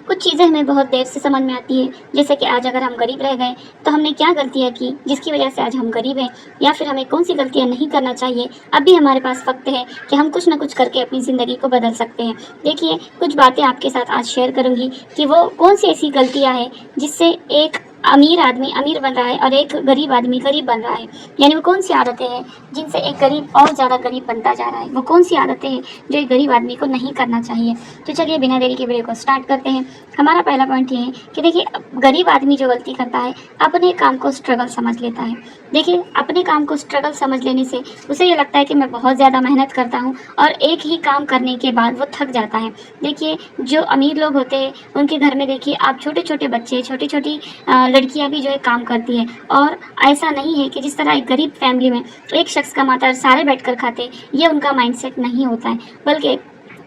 कुछ चीज़ें हमें बहुत देर से समझ में आती है, जैसे कि आज अगर हम गरीब रह गए तो हमने क्या गलतियाँ की जिसकी वजह से आज हम गरीब हैं, या फिर हमें कौन सी गलतियाँ नहीं करना चाहिए। अब भी हमारे पास वक्त है कि हम कुछ ना कुछ करके अपनी ज़िंदगी को बदल सकते हैं। देखिए, कुछ बातें आपके साथ आज शेयर करूँगी कि वो कौन सी ऐसी गलतियाँ हैं जिससे एक अमीर आदमी अमीर बन रहा है और एक गरीब आदमी गरीब बन रहा है। यानी वो कौन सी आदतें हैं जिनसे एक गरीब और ज़्यादा गरीब बनता जा रहा है। वो कौन सी आदतें हैं जो एक गरीब आदमी को नहीं करना चाहिए। तो चलिए बिना देरी के वीडियो को स्टार्ट करते हैं। हमारा पहला पॉइंट ये है कि देखिए, गरीब आदमी जो गलती करता है, अपने काम को स्ट्रगल समझ लेता है। देखिए, अपने काम को स्ट्रगल समझ लेने से उसे ये लगता है कि मैं बहुत ज़्यादा मेहनत करता हूँ और एक ही काम करने के बाद वो थक जाता है। देखिए, जो अमीर लोग होते हैं उनके घर में देखिए आप छोटे छोटे बच्चे, छोटी छोटी लड़कियां भी जो है काम करती हैं। और ऐसा नहीं है कि जिस तरह एक गरीब फैमिली में एक शख्स कमाता और सारे बैठकर खाते, ये उनका माइंडसेट नहीं होता है, बल्कि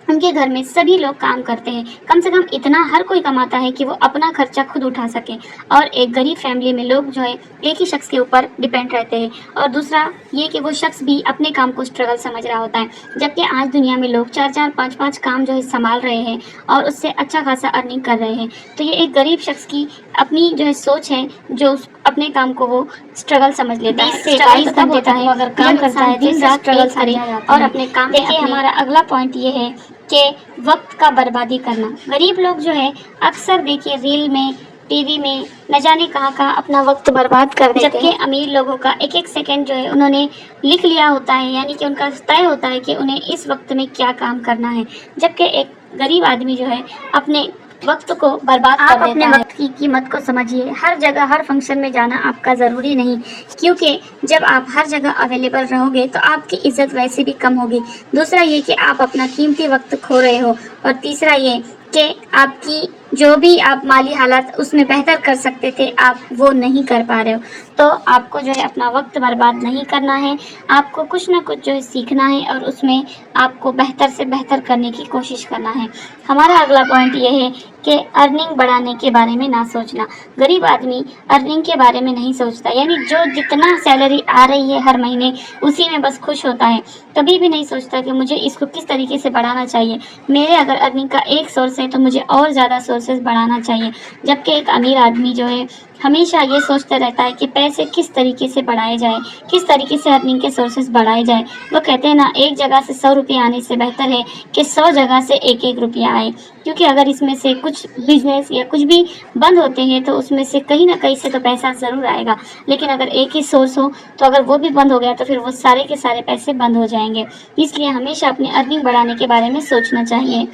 उनके घर में सभी लोग काम करते हैं। कम से कम इतना हर कोई कमाता है कि वो अपना खर्चा खुद उठा सके। और एक गरीब फैमिली में लोग जो है एक ही शख्स के ऊपर डिपेंड रहते हैं। और दूसरा ये कि वो शख्स भी अपने काम को स्ट्रगल समझ रहा होता है। जबकि आज दुनिया में लोग 4-4, 5-5 काम जो है संभाल रहे हैं और उससे अच्छा खासा अर्निंग कर रहे हैं। तो ये एक गरीब शख्स की अपनी जो है सोच है, जो अपने काम को वो स्ट्रगल समझ लेता है। स्ट्रगल तब होता है अगर काम करता है, दिन रात स्ट्रगल करे और अपने काम। देखिए, हमारा अगला पॉइंट ये है कि वक्त का बर्बादी करना। गरीब लोग जो है अक्सर देखिए रील में, टीवी में न जाने कहाँ अपना वक्त बर्बाद कर देते हैं। जबकि अमीर लोगों का एक एक सेकंड जो है उन्होंने लिख लिया होता है, यानी कि उनका तय होता है कि उन्हें इस वक्त में क्या काम करना है। जबकि एक गरीब आदमी जो है अपने वक्त को बर्बाद कर देता है। अपने वक्त की कीमत को समझिए। हर जगह हर फंक्शन में जाना आपका ज़रूरी नहीं, क्योंकि जब आप हर जगह अवेलेबल रहोगे तो आपकी इज्जत वैसे भी कम होगी। दूसरा ये कि आप अपना कीमती वक्त खो रहे हो। और तीसरा ये कि आपकी जो भी आप माली हालात उसमें बेहतर कर सकते थे, आप वो नहीं कर पा रहे हो। तो आपको जो है अपना वक्त बर्बाद नहीं करना है। आपको कुछ ना कुछ जो है सीखना है और उसमें आपको बेहतर से बेहतर करने की कोशिश करना है। हमारा अगला पॉइंट ये है कि अर्निंग बढ़ाने के बारे में ना सोचना। गरीब आदमी अर्निंग के बारे में नहीं सोचता, यानी जो जितना सैलरी आ रही है हर महीने उसी में बस खुश होता है। कभी भी नहीं सोचता कि मुझे इसको किस तरीके से बढ़ाना चाहिए। मेरे अगर अर्निंग का एक सोर्स है तो मुझे और ज़्यादा सोर्सेज बढ़ाना चाहिए। जबकि एक अमीर आदमी जो है हमेशा ये सोचता रहता है कि पैसे किस तरीके से बढ़ाए जाए, किस तरीके से अर्निंग के सोर्सेज बढ़ाए जाए। वो कहते हैं ना, एक जगह से 100 रुपये आने से बेहतर है कि 100 जगह से एक एक रुपया आए। क्योंकि अगर इसमें से कुछ बिजनेस या कुछ भी बंद होते हैं तो उसमें से कहीं ना कहीं से तो पैसा ज़रूर आएगा। लेकिन अगर एक ही सोर्स हो तो अगर वो भी बंद हो गया तो फिर वो सारे के सारे पैसे बंद हो जाएंगे। इसलिए हमेशा अपनी अर्निंग बढ़ाने के बारे में सोचना चाहिए।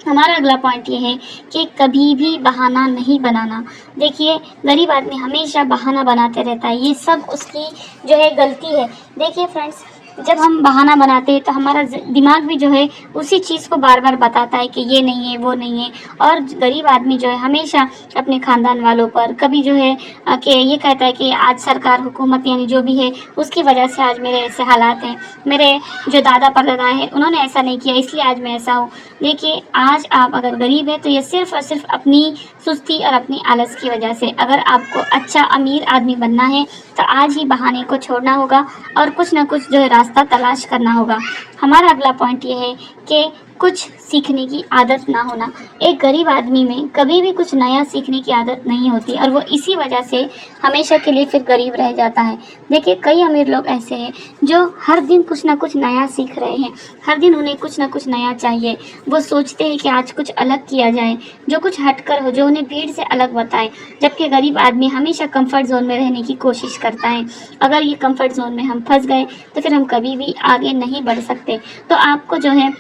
हमारा अगला पॉइंट ये है कि कभी भी बहाना नहीं बनाना। देखिए, गरीब आदमी हमेशा बहाना बनाते रहता है, ये सब उसकी जो है गलती है। देखिए फ्रेंड्स, जब हम बहाना बनाते हैं तो हमारा दिमाग भी जो है उसी चीज़ को बार बार बताता है कि ये नहीं है, वो नहीं है। और गरीब आदमी जो है हमेशा अपने ख़ानदान वालों पर कभी जो है कि ये कहता है कि आज सरकार, हुकूमत यानी जो भी है उसकी वजह से आज मेरे ऐसे हालात हैं, मेरे जो दादा परदादा हैं उन्होंने ऐसा नहीं किया इसलिए आज मैं ऐसा हूँ। देखिए, आज आप अगर गरीब है तो ये सिर्फ़ और सिर्फ अपनी सुस्ती और अपनी आलस की वजह से। अगर आपको अच्छा अमीर आदमी बनना है तो आज ही बहाने को छोड़ना होगा और कुछ ना कुछ जो है रास्ता तलाश करना होगा। हमारा अगला पॉइंट ये है कि कुछ सीखने की आदत ना होना। एक गरीब आदमी में कभी भी कुछ नया सीखने की आदत नहीं होती और वो इसी वजह से हमेशा के लिए फिर गरीब रह जाता है। देखिए, कई अमीर लोग ऐसे हैं जो हर दिन कुछ ना कुछ नया सीख रहे हैं, हर दिन उन्हें कुछ ना कुछ नया चाहिए। वो सोचते हैं कि आज कुछ अलग किया जाए, जो कुछ हटकर हो, जो उन्हें भीड़ से अलग बताए। जबकि गरीब आदमी हमेशा कंफर्ट जोन में रहने की कोशिश करता है। अगर ये कंफर्ट जोन में हम फंस गए तो फिर हम कभी भी आगे नहीं बढ़ सकते। तो आपको जो है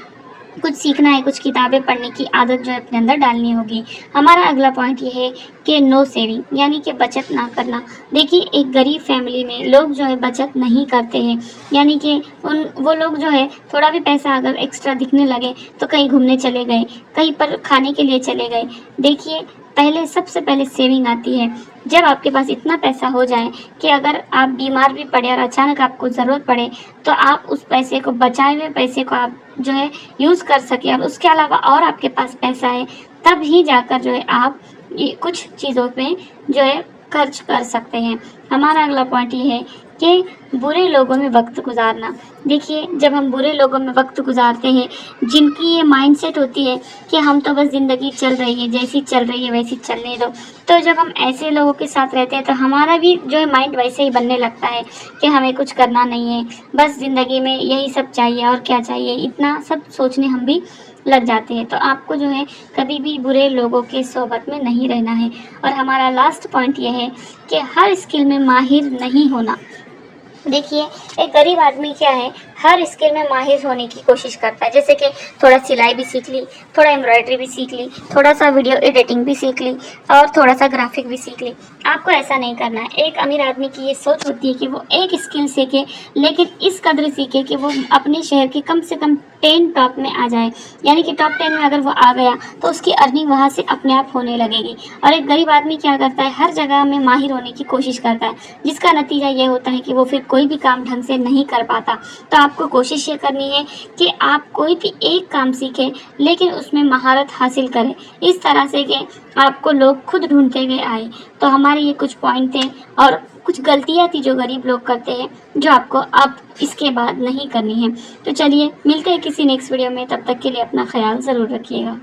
कुछ सीखना है, कुछ किताबें पढ़ने की आदत जो है अपने अंदर डालनी होगी। हमारा अगला पॉइंट ये है कि नो सेविंग, यानी कि बचत ना करना। देखिए, एक गरीब फैमिली में लोग जो है बचत नहीं करते हैं, यानी कि वो लोग जो है थोड़ा भी पैसा अगर एक्स्ट्रा दिखने लगे तो कहीं घूमने चले गए, कहीं पर खाने के लिए चले गए। देखिए, पहले सबसे पहले सेविंग आती है। जब आपके पास इतना पैसा हो जाए कि अगर आप बीमार भी पड़े और अचानक आपको ज़रूरत पड़े तो आप उस पैसे को, बचाए हुए पैसे को आप जो है यूज़ कर सके और उसके अलावा और आपके पास पैसा है, तब ही जाकर जो है आप ये कुछ चीज़ों पे जो है खर्च कर सकते हैं। हमारा अगला पॉइंट ये है कि बुरे लोगों में वक्त गुजारना। देखिए, जब हम बुरे लोगों में वक्त गुजारते हैं, जिनकी ये माइंडसेट होती है कि हम तो बस ज़िंदगी चल रही है, जैसी चल रही है वैसी चलने दो, तो जब हम ऐसे लोगों के साथ रहते हैं तो हमारा भी जो है माइंड वैसे ही बनने लगता है कि हमें कुछ करना नहीं है, बस ज़िंदगी में यही सब चाहिए और क्या चाहिए, इतना सब सोचने हम भी लग जाते हैं। तो आपको जो है कभी भी बुरे लोगों के सोहबत में नहीं रहना है। और हमारा लास्ट पॉइंट ये है कि हर स्किल में माहिर नहीं होना। देखिए, एक गरीब आदमी क्या है, हर स्किल में माहिर होने की कोशिश करता है। जैसे कि थोड़ा सिलाई भी सीख ली, थोड़ा एम्ब्रॉयडरी भी सीख ली, थोड़ा सा वीडियो एडिटिंग भी सीख ली और थोड़ा सा ग्राफिक भी सीख ली। आपको ऐसा नहीं करना है। एक अमीर आदमी की ये सोच होती है कि वो एक स्किल सीखे, लेकिन इस कदर सीखे कि वो अपने शहर के कम से कम 10 टॉप में आ जाए। यानी कि टॉप 10 में अगर वो आ गया तो उसकी अर्निंग वहाँ से अपने आप होने लगेगी। और एक गरीब आदमी क्या करता है, हर जगह में माहिर होने की कोशिश करता है, जिसका नतीजा ये होता है कि वो फिर कोई भी काम ढंग से नहीं कर पाता। तो आपको कोशिश ये करनी है कि आप कोई भी एक काम सीखें, लेकिन उसमें महारत हासिल करें, इस तरह से कि आपको लोग खुद ढूंढते हुए आए। तो हमारे ये कुछ पॉइंट थे और कुछ गलतियाँ थी जो गरीब लोग करते हैं, जो आपको अब इसके बाद नहीं करनी है। तो चलिए मिलते हैं किसी नेक्स्ट वीडियो में, तब तक के लिए अपना ख्याल ज़रूर रखिएगा।